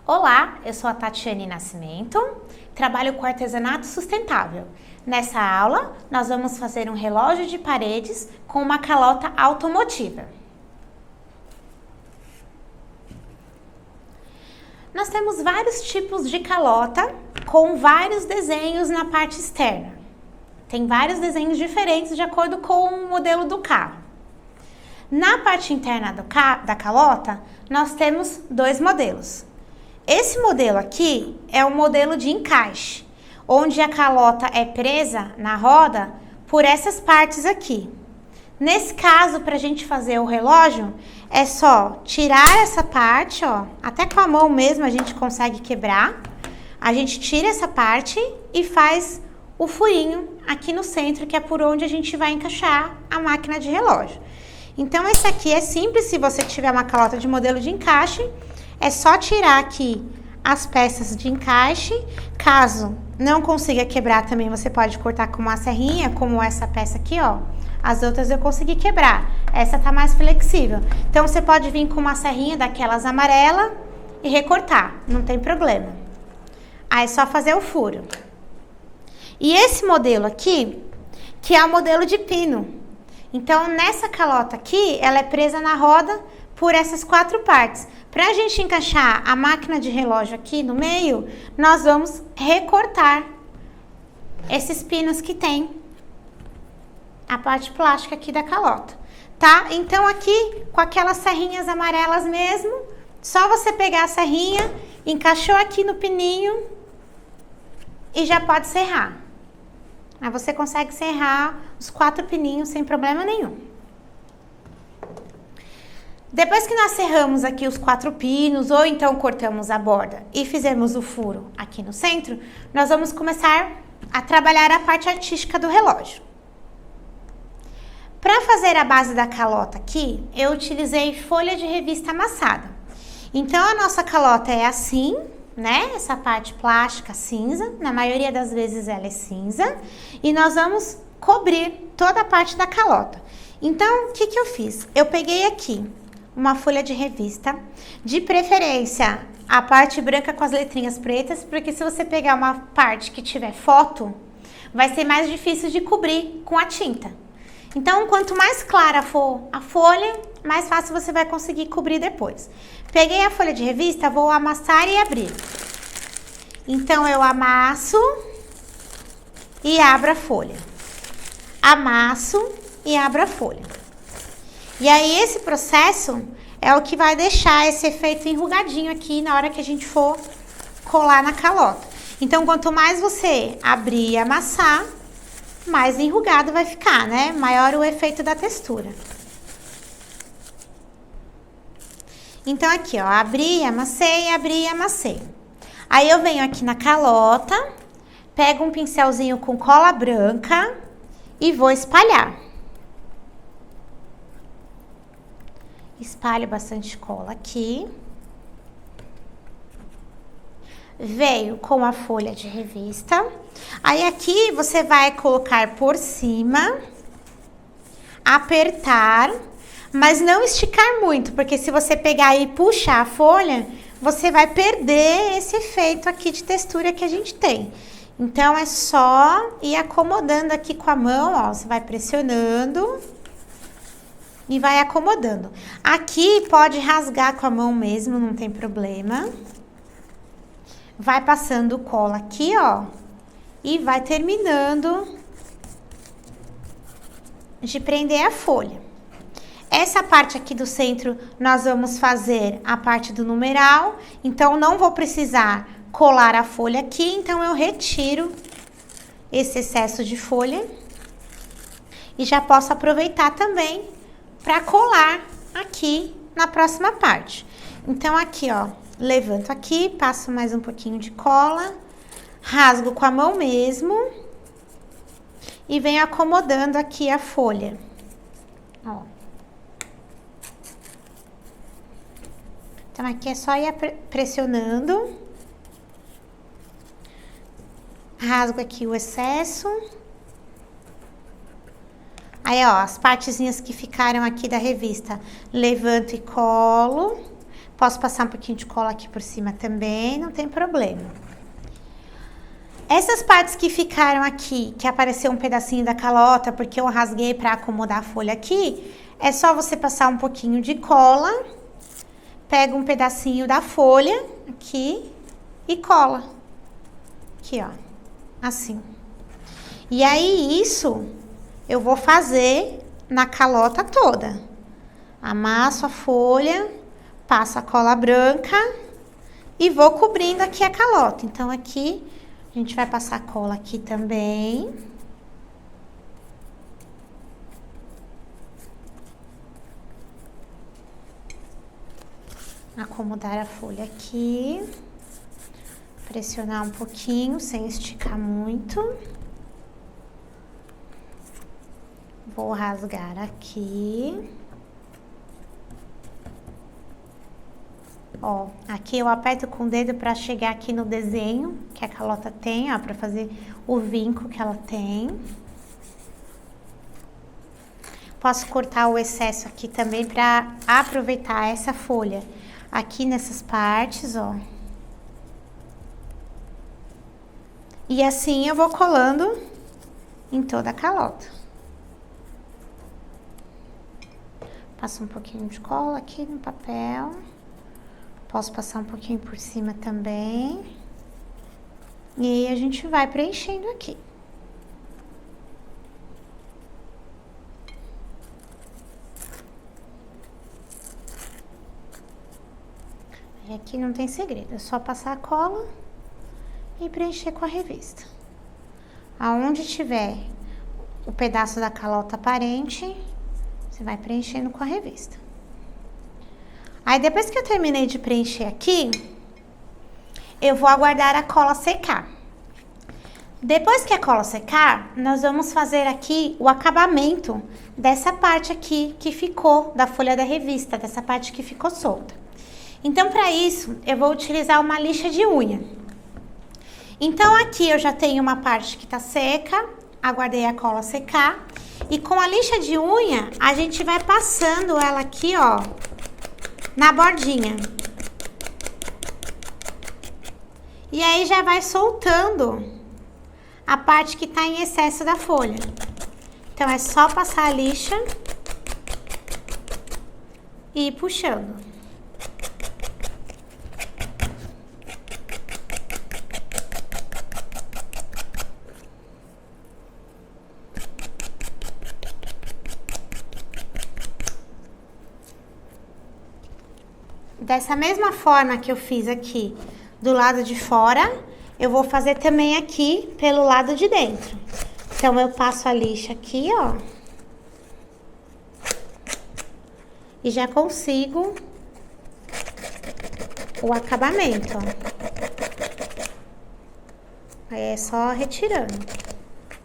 Olá, eu sou a Tatiane Nascimento, trabalho com artesanato sustentável. Nessa aula, nós vamos fazer um relógio de paredes com uma calota automotiva. Nós temos vários tipos de calota com vários desenhos na parte externa. Tem vários desenhos diferentes de acordo com o modelo do carro. Na parte interna da calota, nós temos dois modelos. Esse modelo aqui é o modelo de encaixe, onde a calota é presa na roda por essas partes aqui. Nesse caso, para a gente fazer o relógio, é só tirar essa parte, ó, até com a mão mesmo a gente consegue quebrar. A gente tira essa parte e faz o furinho aqui no centro, que é por onde a gente vai encaixar a máquina de relógio. Então, esse aqui é simples, se você tiver uma calota de modelo de encaixe, é só tirar aqui as peças de encaixe. Caso não consiga quebrar também, você pode cortar com uma serrinha, como essa peça aqui, ó. As outras eu consegui quebrar. Essa tá mais flexível. Então, você pode vir com uma serrinha daquelas amarela e recortar, não tem problema. Aí é só fazer o furo. E esse modelo aqui, que é o modelo de pino. Então, nessa calota aqui, ela é presa na roda por essas quatro partes. Para a gente encaixar a máquina de relógio aqui no meio, nós vamos recortar esses pinos que tem a parte plástica aqui da calota, tá? Então, aqui, com aquelas serrinhas amarelas mesmo, só você pegar a serrinha, encaixou aqui no pininho e já pode serrar. Aí você consegue serrar os quatro pininhos sem problema nenhum. Depois que nós serramos aqui os quatro pinos, ou então cortamos a borda e fizemos o furo aqui no centro, nós vamos começar a trabalhar a parte artística do relógio. Para fazer a base da calota aqui, eu utilizei folha de revista amassada. Então, a nossa calota é assim, né? Essa parte plástica cinza, na maioria das vezes ela é cinza, e nós vamos cobrir toda a parte da calota. Então, o que eu fiz? Eu peguei aqui uma folha de revista, de preferência a parte branca com as letrinhas pretas, porque se você pegar uma parte que tiver foto, vai ser mais difícil de cobrir com a tinta. Então, quanto mais clara for a folha, mais fácil você vai conseguir cobrir depois. Peguei a folha de revista, vou amassar e abrir. Então, eu amasso e abro a folha. Amasso e abro a folha. E aí, esse processo é o que vai deixar esse efeito enrugadinho aqui na hora que a gente for colar na calota. Então, quanto mais você abrir e amassar, mais enrugado vai ficar, né? Maior o efeito da textura. Então, aqui, ó, abri, amassei. Aí, eu venho aqui na calota, pego um pincelzinho com cola branca e vou espalhar. Espalho bastante cola aqui. Veio com a folha de revista. Aí aqui você vai colocar por cima, apertar, mas não esticar muito, porque se você pegar e puxar a folha, você vai perder esse efeito aqui de textura que a gente tem. Então, é só ir acomodando aqui com a mão, ó, você vai pressionando e vai acomodando. Aqui pode rasgar com a mão mesmo, não tem problema. Vai passando cola aqui, ó, e vai terminando de prender a folha. Essa parte aqui do centro, nós vamos fazer a parte do numeral, então não vou precisar colar a folha aqui, então eu retiro esse excesso de folha e já posso aproveitar também para colar aqui na próxima parte. Então, aqui, ó, levanto aqui, passo mais um pouquinho de cola, rasgo com a mão mesmo e venho acomodando aqui a folha. Ó. Então, aqui é só ir pressionando. Rasgo aqui o excesso. Aí, ó, as partezinhas que ficaram aqui da revista, levanto e colo. Posso passar um pouquinho de cola aqui por cima também, não tem problema. Essas partes que ficaram aqui, que apareceu um pedacinho da calota, porque eu rasguei para acomodar a folha aqui, é só você passar um pouquinho de cola, pega um pedacinho da folha aqui e cola. Aqui, ó, assim. E aí, isso eu vou fazer na calota toda. Amasso a folha, passo a cola branca e vou cobrindo aqui a calota. Então, aqui, a gente vai passar cola aqui também. Acomodar a folha aqui. Pressionar um pouquinho, sem esticar muito. Vou rasgar aqui. Ó, aqui eu aperto com o dedo para chegar aqui no desenho que a calota tem, ó, para fazer o vinco que ela tem. Posso cortar o excesso aqui também para aproveitar essa folha aqui nessas partes, ó. E assim eu vou colando em toda a calota. Passo um pouquinho de cola aqui no papel. Posso passar um pouquinho por cima também. E aí a gente vai preenchendo aqui. E aqui não tem segredo, é só passar a cola e preencher com a revista. Aonde tiver o pedaço da calota aparente, você vai preenchendo com a revista. Aí, depois que eu terminei de preencher aqui, eu vou aguardar a cola secar. Depois que a cola secar, nós vamos fazer aqui o acabamento dessa parte aqui que ficou da folha da revista, dessa parte que ficou solta. Então, para isso, eu vou utilizar uma lixa de unha. Então, aqui eu já tenho uma parte que tá seca, aguardei a cola secar. E com a lixa de unha, a gente vai passando ela aqui, ó, na bordinha. E aí já vai soltando a parte que tá em excesso da folha. Então, é só passar a lixa e ir puxando. Dessa mesma forma que eu fiz aqui do lado de fora, eu vou fazer também aqui pelo lado de dentro. Então, eu passo a lixa aqui, ó. E já consigo o acabamento, ó. Aí é só retirando.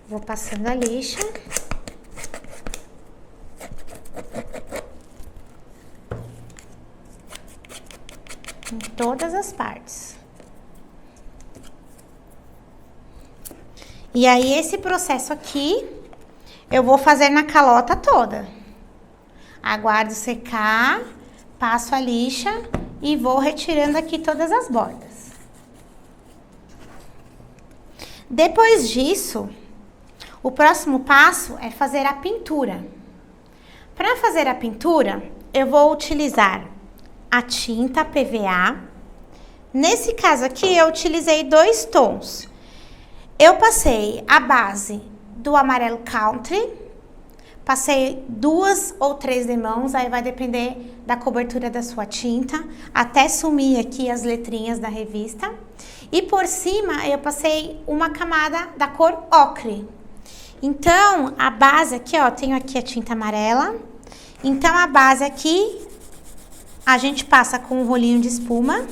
Vou passando a lixa. Em todas as partes. E aí, esse processo aqui, eu vou fazer na calota toda. Aguardo secar, passo a lixa e vou retirando aqui todas as bordas. Depois disso, o próximo passo é fazer a pintura. Para fazer a pintura, eu vou utilizar a tinta PVA. Nesse caso aqui, eu utilizei 2 tons. Eu passei a base do amarelo country, passei 2 ou 3 demãos, aí vai depender da cobertura da sua tinta, até sumir aqui as letrinhas da revista. E por cima, eu passei uma camada da cor ocre. Então, a base aqui, ó, tenho aqui a tinta amarela. Então, a base aqui, a gente passa com um rolinho de espuma.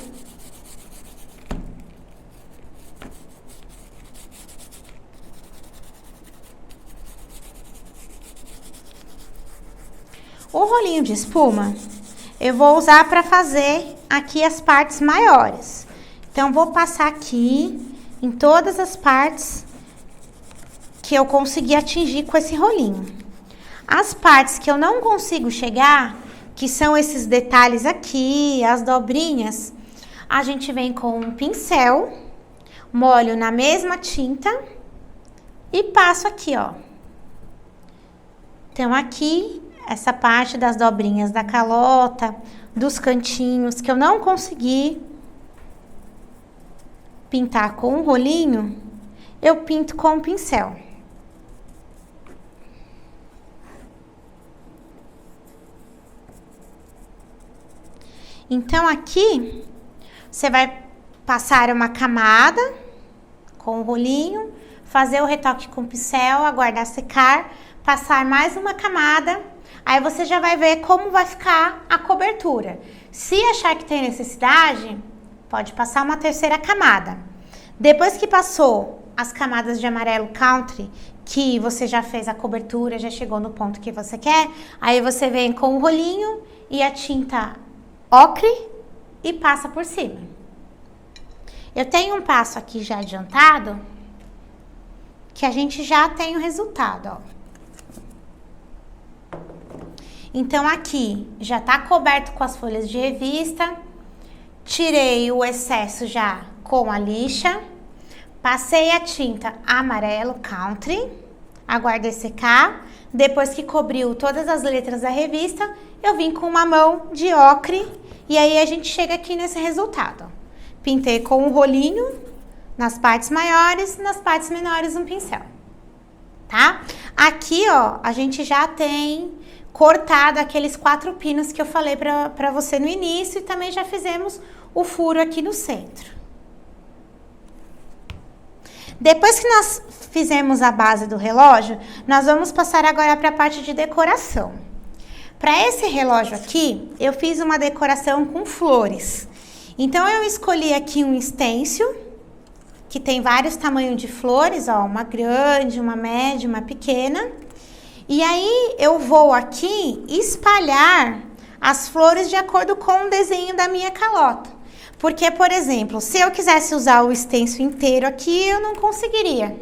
O rolinho de espuma, eu vou usar para fazer aqui as partes maiores. Então, vou passar aqui em todas as partes que eu consegui atingir com esse rolinho. As partes que eu não consigo chegar, que são esses detalhes aqui, as dobrinhas, a gente vem com um pincel, molho na mesma tinta e passo aqui, ó. Então, aqui, essa parte das dobrinhas da calota, dos cantinhos que eu não consegui pintar com um rolinho, eu pinto com o pincel. Então, aqui, você vai passar uma camada com o rolinho, fazer o retoque com o pincel, aguardar secar, passar mais uma camada, aí você já vai ver como vai ficar a cobertura. Se achar que tem necessidade, pode passar uma terceira camada. Depois que passou as camadas de amarelo country, que você já fez a cobertura, já chegou no ponto que você quer, aí você vem com o rolinho e a tinta ocre e passa por cima. Eu tenho um passo aqui já adiantado, que a gente já tem o resultado, ó. Então, aqui já tá coberto com as folhas de revista, tirei o excesso já com a lixa, passei a tinta amarelo country, aguardei secar, depois que cobriu todas as letras da revista, eu vim com uma mão de ocre e aí a gente chega aqui nesse resultado. Pintei com um rolinho nas partes maiores, nas partes menores um pincel, tá? Aqui, ó, a gente já tem cortado aqueles 4 pinos que eu falei pra você no início e também já fizemos o furo aqui no centro. Depois que nós fizemos a base do relógio, nós vamos passar agora para a parte de decoração. Para esse relógio aqui, eu fiz uma decoração com flores. Então, eu escolhi aqui um stencil, que tem vários tamanhos de flores, ó, uma grande, uma média, uma pequena. E aí, eu vou aqui espalhar as flores de acordo com o desenho da minha calota. Porque, por exemplo, se eu quisesse usar o stencil inteiro aqui, eu não conseguiria,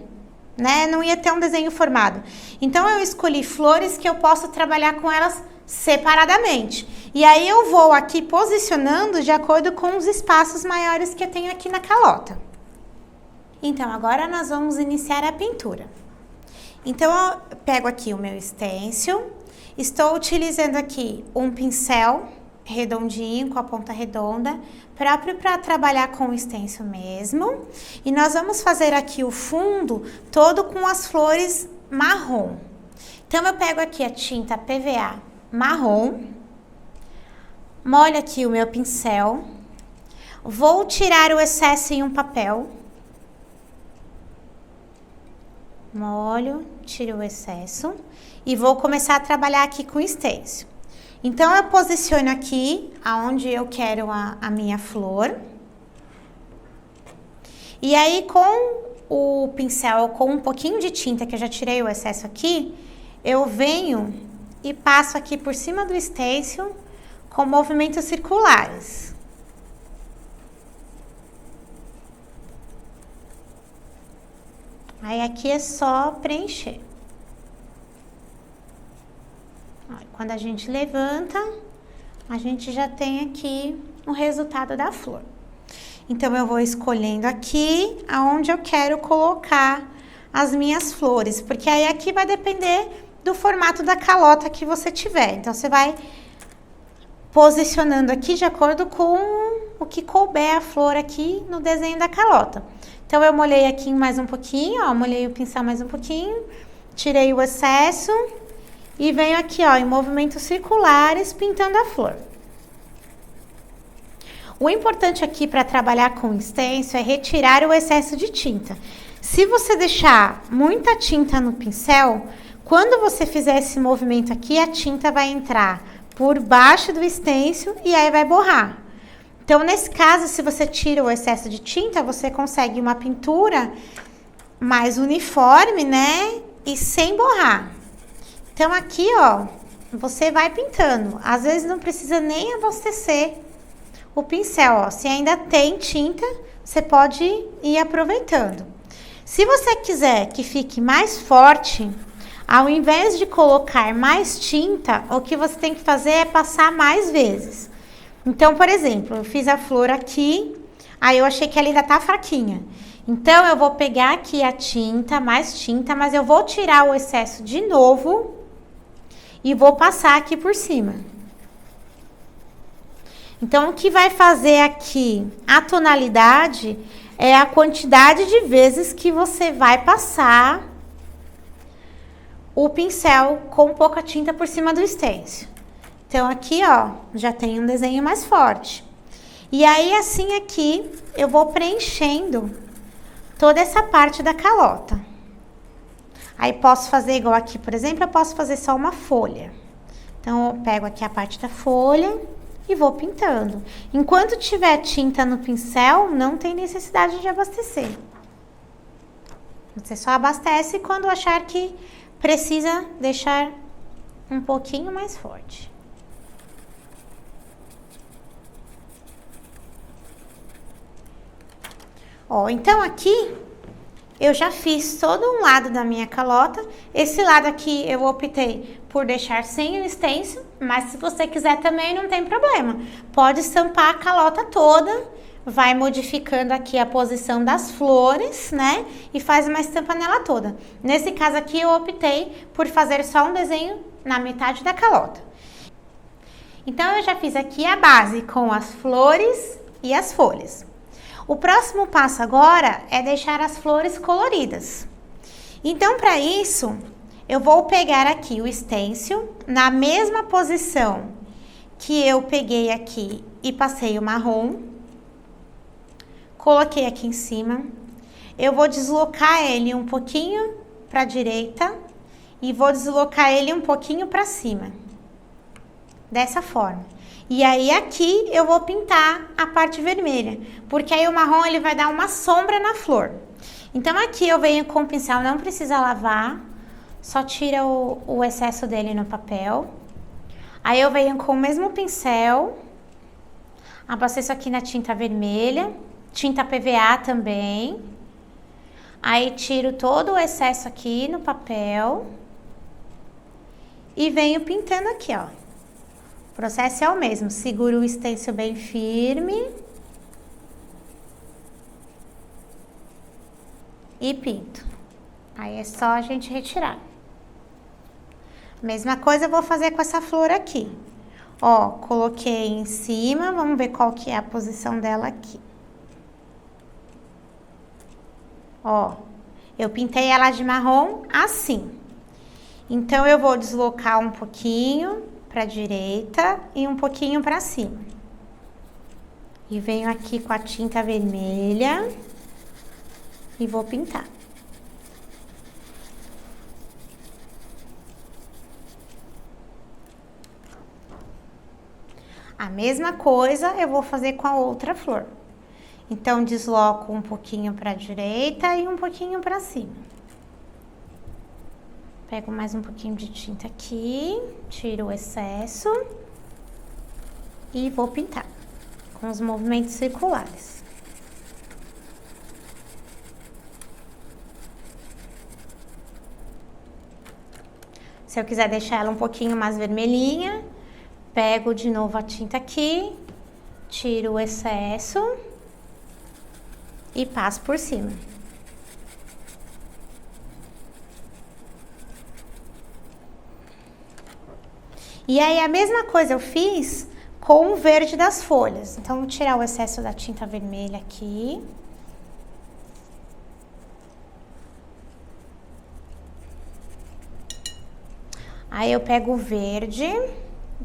né? Não ia ter um desenho formado. Então, eu escolhi flores que eu posso trabalhar com elas separadamente. E aí, eu vou aqui posicionando de acordo com os espaços maiores que eu tenho aqui na calota. Então, agora nós vamos iniciar a pintura. Então, eu pego aqui o meu stencil, estou utilizando aqui um pincel redondinho, com a ponta redonda, próprio para trabalhar com o stencil mesmo. E nós vamos fazer aqui o fundo todo com as flores marrom. Então, eu pego aqui a tinta PVA marrom, molho aqui o meu pincel, vou tirar o excesso em um papel, molho, tiro o excesso e vou começar a trabalhar aqui com o stencil. Então, eu posiciono aqui aonde eu quero a minha flor. E aí, com o pincel, com um pouquinho de tinta, que eu já tirei o excesso aqui, eu venho e passo aqui por cima do stencil com movimentos circulares. Aí, aqui é só preencher. Quando a gente levanta, a gente já tem aqui o resultado da flor. Então, eu vou escolhendo aqui aonde eu quero colocar as minhas flores, porque aí aqui vai depender do formato da calota que você tiver. Então, você vai posicionando aqui de acordo com o que couber a flor aqui no desenho da calota. Então, eu molhei aqui mais um pouquinho, ó, molhei o pincel mais um pouquinho, tirei o excesso e venho aqui, ó, em movimentos circulares, pintando a flor. O importante aqui para trabalhar com o stencil é retirar o excesso de tinta. Se você deixar muita tinta no pincel, quando você fizer esse movimento aqui, a tinta vai entrar por baixo do stencil e aí vai borrar. Então, nesse caso, se você tira o excesso de tinta, você consegue uma pintura mais uniforme, né? E sem borrar. Então, aqui, ó, você vai pintando. Às vezes, não precisa nem abastecer o pincel, ó. Se ainda tem tinta, você pode ir aproveitando. Se você quiser que fique mais forte, Ao invés de colocar mais tinta, o que você tem que fazer é passar mais vezes. Então, por exemplo, eu fiz a flor aqui, aí eu achei que ela ainda tá fraquinha. Então, eu vou pegar aqui a tinta, mais tinta, mas eu vou tirar o excesso de novo e vou passar aqui por cima. Então, o que vai fazer aqui a tonalidade é a quantidade de vezes que você vai passar o pincel com pouca tinta por cima do stencil. Então, aqui, ó, já tem um desenho mais forte. E aí, assim aqui, eu vou preenchendo toda essa parte da calota. Aí, posso fazer igual aqui, por exemplo, eu posso fazer só uma folha. Então, eu pego aqui a parte da folha e vou pintando. Enquanto tiver tinta no pincel, não tem necessidade de abastecer. Você só abastece quando achar que precisa deixar um pouquinho mais forte. Ó, então aqui eu já fiz todo um lado da minha calota. Esse lado aqui eu optei por deixar sem o stencil, mas se você quiser também não tem problema. Pode estampar a calota toda, vai modificando aqui a posição das flores, né? E faz uma estampa nela toda. Nesse caso aqui eu optei por fazer só um desenho na metade da calota. Então eu já fiz aqui a base com as flores e as folhas. O próximo passo agora é deixar as flores coloridas. Então, para isso, eu vou pegar aqui o stencil na mesma posição que eu peguei aqui e passei o marrom. Coloquei aqui em cima. Eu vou deslocar ele um pouquinho para a direita e vou deslocar ele um pouquinho para cima. Dessa forma. E aí aqui eu vou pintar a parte vermelha, porque aí o marrom ele vai dar uma sombra na flor. Então aqui eu venho com o pincel, não precisa lavar, só tira o excesso dele no papel. Aí eu venho com o mesmo pincel, abasteço aqui na tinta vermelha, tinta PVA também. Aí tiro todo o excesso aqui no papel e venho pintando aqui, ó. O processo é o mesmo, seguro o stencil bem firme e pinto. Aí é só a gente retirar. Mesma coisa eu vou fazer com essa flor aqui. Ó, coloquei em cima, vamos ver qual que é a posição dela aqui. Ó, eu pintei ela de marrom assim. Então, eu vou deslocar um pouquinho para a direita e um pouquinho para cima. E venho aqui com a tinta vermelha e vou pintar. A mesma coisa eu vou fazer com a outra flor. Então, desloco um pouquinho para a direita e um pouquinho para cima. Pego mais um pouquinho de tinta aqui, tiro o excesso e vou pintar com os movimentos circulares. Se eu quiser deixar ela um pouquinho mais vermelhinha, pego de novo a tinta aqui, tiro o excesso e passo por cima. E aí, a mesma coisa eu fiz com o verde das folhas. Então, vou tirar o excesso da tinta vermelha aqui. Aí, eu pego o verde.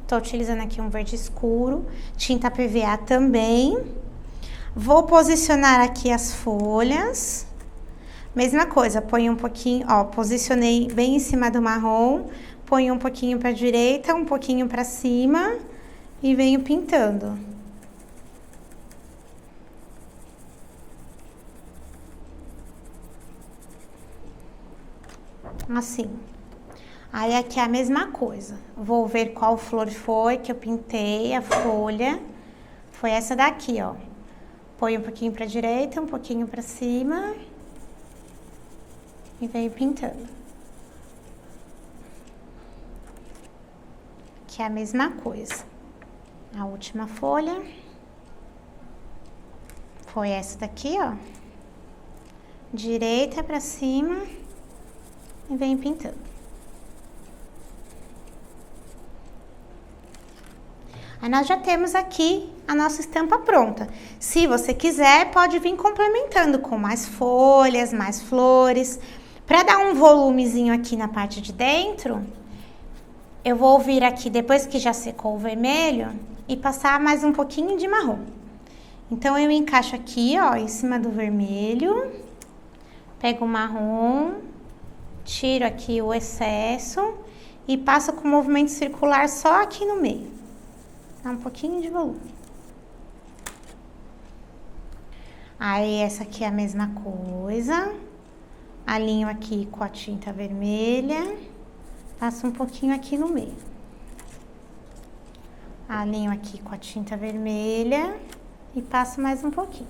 Tô utilizando aqui um verde escuro. Tinta PVA também. Vou posicionar aqui as folhas. Mesma coisa, ponho um pouquinho, ó, posicionei bem em cima do marrom. Ponho um pouquinho para a direita, um pouquinho para cima e venho pintando. Assim. Aí aqui é a mesma coisa. Vou ver qual flor foi que eu pintei, a folha. Foi essa daqui, ó. Ponho um pouquinho para a direita, um pouquinho para cima e venho pintando. Aqui é a mesma coisa. A última folha foi essa daqui, ó. Direita pra cima e vem pintando. Aí nós já temos aqui a nossa estampa pronta. Se você quiser, pode vir complementando com mais folhas, mais flores. Para dar um volumezinho aqui na parte de dentro, eu vou vir aqui, depois que já secou o vermelho, e passar mais um pouquinho de marrom. Então, eu encaixo aqui, ó, em cima do vermelho, pego o marrom, tiro aqui o excesso e passo com movimento circular só aqui no meio. Dá um pouquinho de volume. Aí, essa aqui é a mesma coisa. Alinho aqui com a tinta vermelha. Passo um pouquinho aqui no meio. Alinho aqui com a tinta vermelha e passo mais um pouquinho.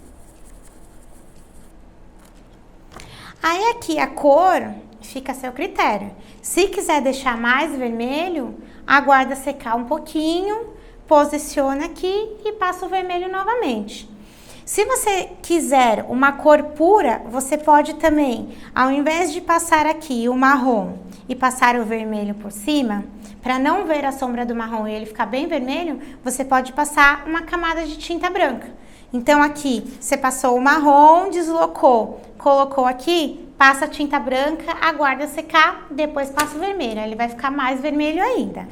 Aí aqui a cor fica a seu critério. Se quiser deixar mais vermelho, aguarda secar um pouquinho, posiciona aqui e passa o vermelho novamente. Se você quiser uma cor pura, você pode também, ao invés de passar aqui o marrom e passar o vermelho por cima, para não ver a sombra do marrom e ele ficar bem vermelho, você pode passar uma camada de tinta branca. Então aqui, você passou o marrom, deslocou, colocou aqui, passa a tinta branca, aguarda secar, depois passa o vermelho, ele vai ficar mais vermelho ainda.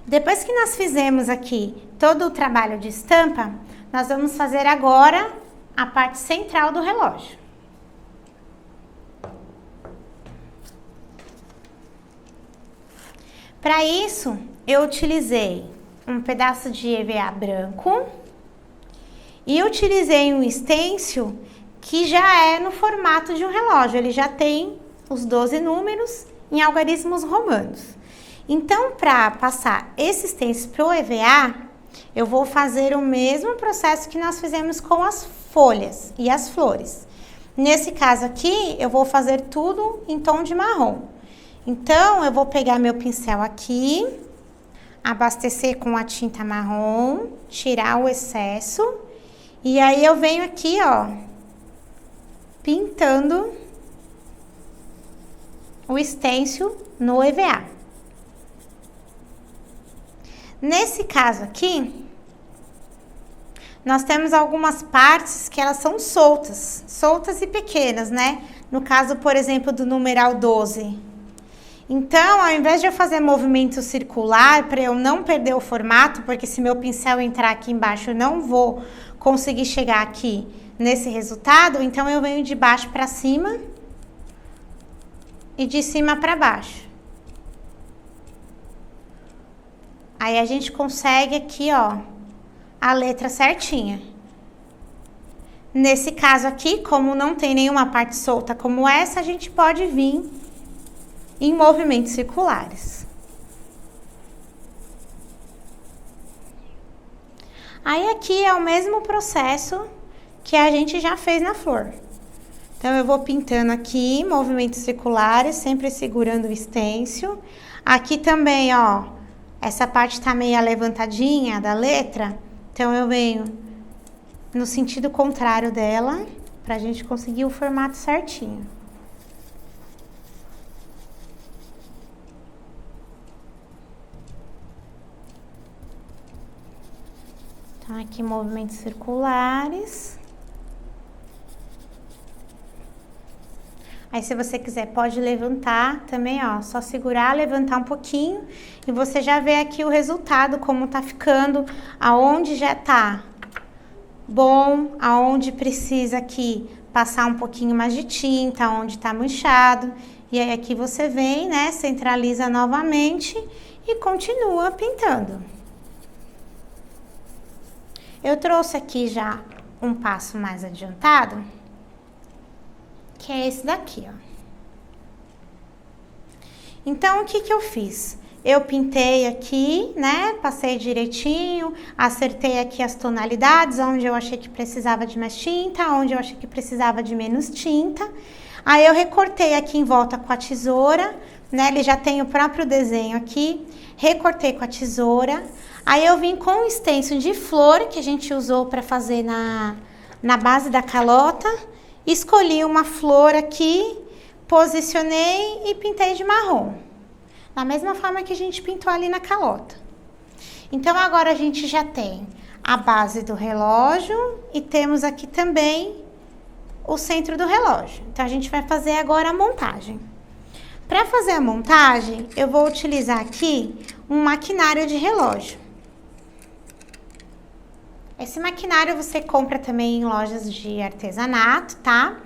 Depois que nós fizemos aqui todo o trabalho de estampa, nós vamos fazer agora a parte central do relógio. Para isso, eu utilizei um pedaço de EVA branco e utilizei um stencil que já é no formato de um relógio, ele já tem os 12 números em algarismos romanos. Então, para passar esse stencil para o EVA, eu vou fazer o mesmo processo que nós fizemos com as folhas e as flores. Nesse caso aqui, eu vou fazer tudo em tom de marrom. Então, eu vou pegar meu pincel aqui, abastecer com a tinta marrom, tirar o excesso, e aí eu venho aqui, ó, pintando o stencil no EVA. Nesse caso aqui, nós temos algumas partes que elas são soltas e pequenas, né? No caso, por exemplo, do numeral 12. Então, ao invés de eu fazer movimento circular, para eu não perder o formato, porque se meu pincel entrar aqui embaixo, eu não vou conseguir chegar aqui nesse resultado, então eu venho de baixo para cima e de cima para baixo. Aí a gente consegue aqui, ó, a letra certinha. Nesse caso aqui, como não tem nenhuma parte solta como essa, a gente pode vir em movimentos circulares. Aí aqui é o mesmo processo que a gente já fez na flor. Então, eu vou pintando aqui, movimentos circulares, sempre segurando o stencil. Aqui também, ó, essa parte tá meio levantadinha da letra, então eu venho no sentido contrário dela, pra gente conseguir o formato certinho. Então, aqui movimentos circulares. Aí, se você quiser, pode levantar também, ó, só segurar, levantar um pouquinho e você já vê aqui o resultado, como tá ficando, aonde já tá bom, aonde precisa aqui passar um pouquinho mais de tinta, aonde tá manchado. E aí, aqui você vem, né, centraliza novamente e continua pintando. Eu trouxe aqui já um passo mais adiantado, que é esse daqui, ó. Então, o que que eu fiz? Eu pintei aqui, né, passei direitinho, acertei aqui as tonalidades, onde eu achei que precisava de mais tinta, onde eu achei que precisava de menos tinta. Aí, eu recortei aqui em volta com a tesoura, né? Ele já tem o próprio desenho aqui. Recortei com a tesoura. Aí eu vim com o stencil de flor que a gente usou para fazer na base da calota. Escolhi uma flor aqui, posicionei e pintei de marrom. Da mesma forma que a gente pintou ali na calota. Então agora a gente já tem a base do relógio e temos aqui também o centro do relógio. Então a gente vai fazer agora a montagem. Para fazer a montagem, eu vou utilizar aqui um maquinário de relógio. Esse maquinário você compra também em lojas de artesanato, tá?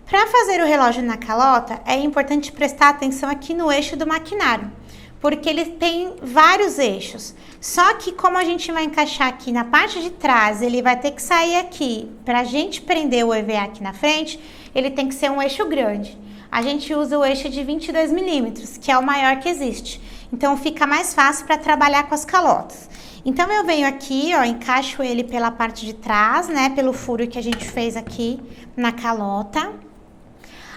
Para fazer o relógio na calota, é importante prestar atenção aqui no eixo do maquinário, porque ele tem vários eixos. Só que como a gente vai encaixar aqui na parte de trás, ele vai ter que sair aqui. Para a gente prender o EVA aqui na frente, ele tem que ser um eixo grande. A gente usa o eixo de 22 milímetros, que é o maior que existe. Então fica mais fácil para trabalhar com as calotas. Então eu venho aqui, ó, encaixo ele pela parte de trás, né, pelo furo que a gente fez aqui na calota.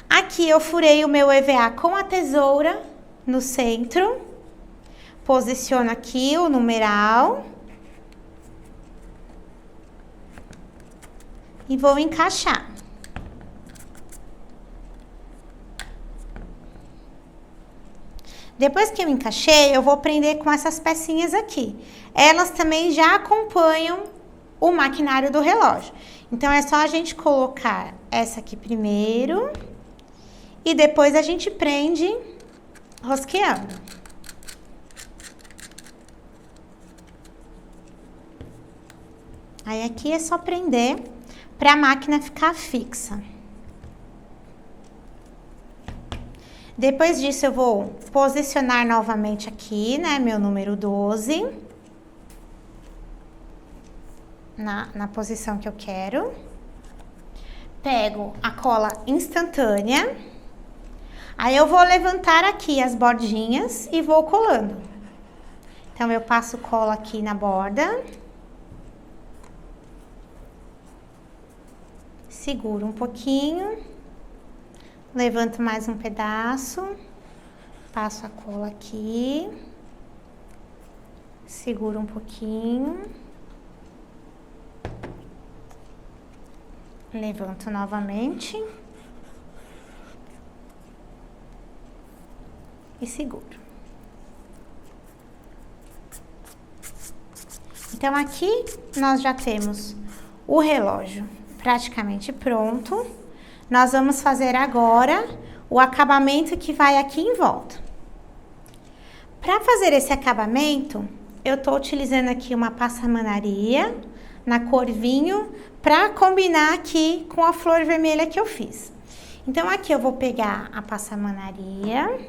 Aqui eu furei o meu EVA com a tesoura no centro. Posiciono aqui o numeral. E vou encaixar. Depois que eu encaixei, eu vou prender com essas pecinhas aqui. Elas também já acompanham o maquinário do relógio. Então, é só a gente colocar essa aqui primeiro e depois a gente prende rosqueando. Aí, aqui é só prender para a máquina ficar fixa. Depois disso, eu vou posicionar novamente aqui, né, meu número 12. Na posição que eu quero. Pego a cola instantânea. Aí, eu vou levantar aqui as bordinhas e vou colando. Então, eu passo cola aqui na borda. Seguro um pouquinho. Levanto mais um pedaço, passo a cola aqui, seguro um pouquinho, levanto novamente e seguro. Então, aqui nós já temos o relógio praticamente pronto. Nós vamos fazer agora o acabamento que vai aqui em volta. Para fazer esse acabamento, eu tô utilizando aqui uma passamanaria na cor vinho para combinar aqui com a flor vermelha que eu fiz. Então, aqui eu vou pegar a passamanaria,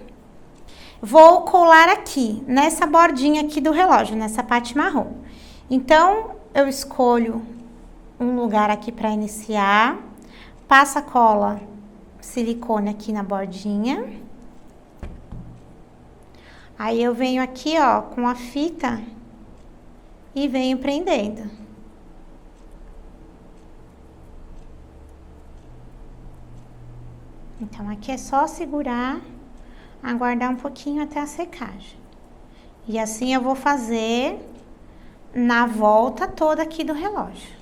vou colar aqui, nessa bordinha aqui do relógio, nessa parte marrom. Então, eu escolho um lugar aqui para iniciar. Passa cola silicone aqui na bordinha. Aí eu venho aqui, ó, com a fita e venho prendendo. Então, aqui é só segurar, aguardar um pouquinho até a secagem. E assim eu vou fazer na volta toda aqui do relógio.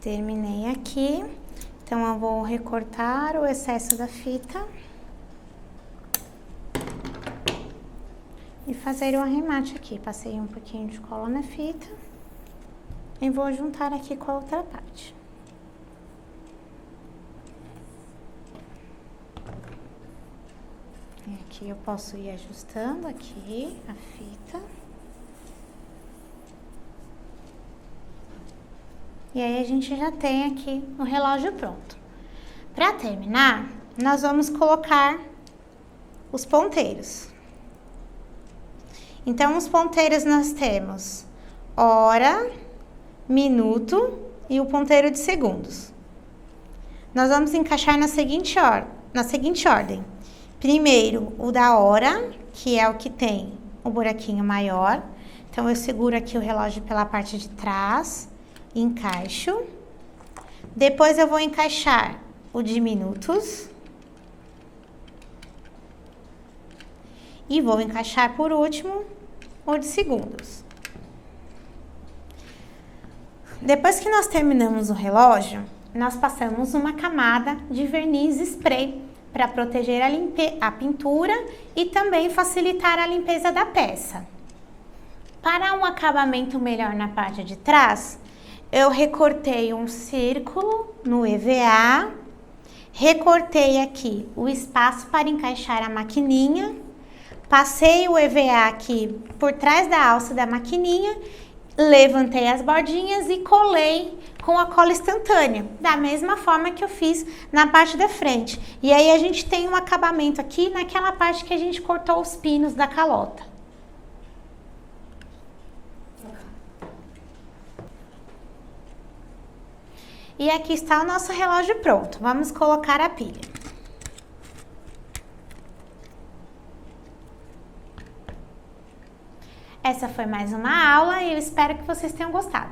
Terminei aqui, então eu vou recortar o excesso da fita e fazer um arremate aqui. Passei um pouquinho de cola na fita e vou juntar aqui com a outra parte. E aqui eu posso ir ajustando aqui a fita. E aí a gente já tem aqui o relógio pronto. Para terminar, nós vamos colocar os ponteiros. Então, os ponteiros nós temos hora, minuto e o ponteiro de segundos. Nós vamos encaixar na seguinte ordem. Primeiro, o da hora, que é o que tem o buraquinho maior. Então, eu seguro aqui o relógio pela parte de trás, encaixo. Depois, eu vou encaixar o de minutos. E vou encaixar, por último, o de segundos. Depois que nós terminamos o relógio, nós passamos uma camada de verniz spray para proteger a pintura e também facilitar a limpeza da peça. Para um acabamento melhor na parte de trás, eu recortei um círculo no EVA, recortei aqui o espaço para encaixar a maquininha, passei o EVA aqui por trás da alça da maquininha, levantei as bordinhas e colei com a cola instantânea, da mesma forma que eu fiz na parte da frente. E aí a gente tem um acabamento aqui naquela parte que a gente cortou os pinos da calota. E aqui está o nosso relógio pronto. Vamos colocar a pilha. Essa foi mais uma aula e eu espero que vocês tenham gostado.